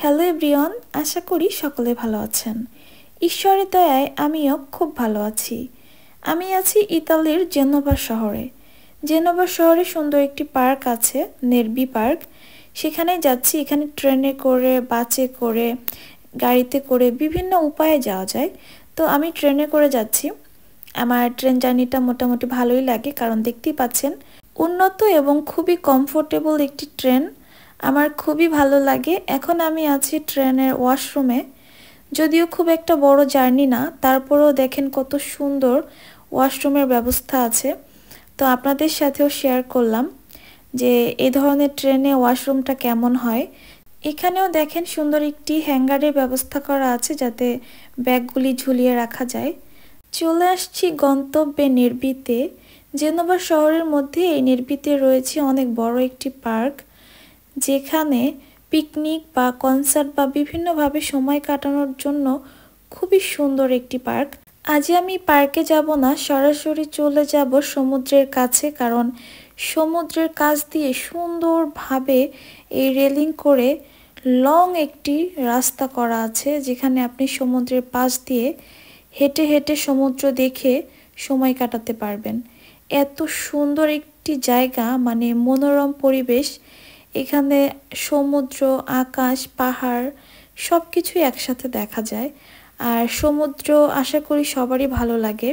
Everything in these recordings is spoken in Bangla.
হ্যালো এভরিওয়ান, আশা করি সকলে ভালো আছেন। ঈশ্বরের দয়ায় আমিও খুব ভালো আছি। আমি আছি ইতালির জেনোভা শহরে। জেনোভা শহরে সুন্দর একটি পার্ক আছে, নেরবি পার্ক। সেখানে যাচ্ছি। এখানে ট্রেনে করে, বাসে করে, গাড়িতে করে বিভিন্ন উপায়ে যাওয়া যায়। তো আমি ট্রেনে করে যাচ্ছি। আমার ট্রেন জার্নিটা মোটামুটি ভালোই লাগে, কারণ দেখতেই পাচ্ছেন উন্নত এবং খুবই কমফোর্টেবল একটি ট্রেন। আমার খুবই ভালো লাগে। এখন আমি আছি ট্রেনের ওয়াশরুমে। যদিও খুব একটা বড় জার্নি না, তারপরেও দেখেন কত সুন্দর ওয়াশরুমের ব্যবস্থা আছে। তো আপনাদের সাথেও শেয়ার করলাম যে এই ধরনের ট্রেনে ওয়াশরুমটা কেমন হয়। এখানেও দেখেন সুন্দর একটি হ্যাঙ্গারের ব্যবস্থা করা আছে, যাতে ব্যাগগুলি ঝুলিয়ে রাখা যায়। চলে আসছি গন্তব্যে নেরবিতে। জেনোভা শহরের মধ্যে এই নেরবিতে রয়েছে অনেক বড় একটি পার্ক, যেখানে পিকনিক বা কনসার্ট বা বিভিন্নভাবে সময় কাটানোর জন্য খুবই সুন্দর একটি পার্ক। আজ আমি পার্কে যাব না, সরাসরি চলে যাব সমুদ্রের কাছে, কারণ সমুদ্রের কাছ দিয়ে সুন্দরভাবে এই রেলিং করে লং একটি রাস্তা করা আছে, যেখানে আপনি সমুদ্রের পাশ দিয়ে হেঁটে হেঁটে সমুদ্র দেখে সময় কাটাতে পারবেন। এত সুন্দর একটি জায়গা, মানে মনোরম পরিবেশ। এখানে সমুদ্র, আকাশ, পাহাড় সব কিছুই একসাথে দেখা যায়। আর সমুদ্র আশা করি সবারই ভালো লাগে।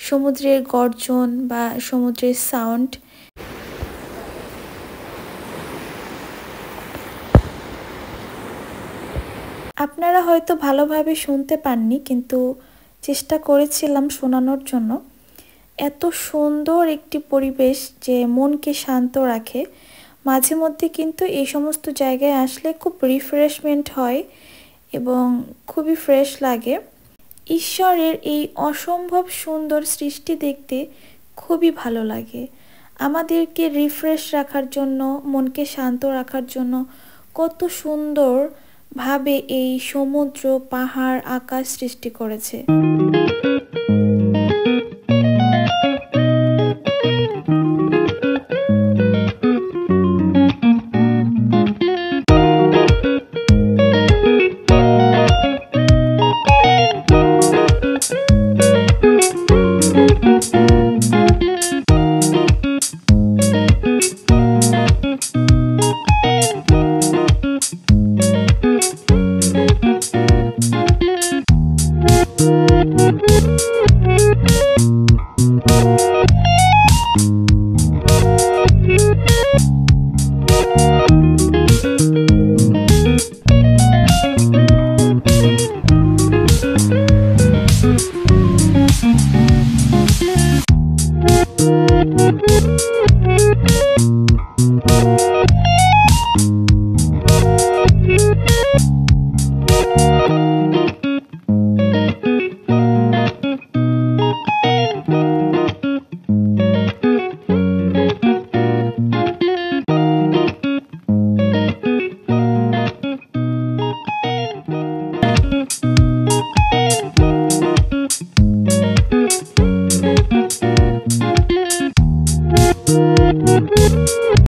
সমুদ্রের গর্জন বা সমুদ্রের সাউন্ড। আপনারা হয়তো ভালোভাবে শুনতে পাননি, কিন্তু চেষ্টা করেছিলাম শোনানোর জন্য। এত সুন্দর একটি পরিবেশ যে মনকে শান্ত রাখে। মাঝে মধ্যে কিন্তু এই সমস্ত জায়গায় আসলে খুব রিফ্রেশমেন্ট হয় এবং খুবই ফ্রেশ লাগে। ঈশ্বরের এই অসম্ভব সুন্দর সৃষ্টি দেখতে খুবই ভালো লাগে। আমাদেরকে রিফ্রেশ রাখার জন্য, মনকে শান্ত রাখার জন্য কত সুন্দরভাবে এই সমুদ্র, পাহাড়, আকাশ সৃষ্টি করেছে।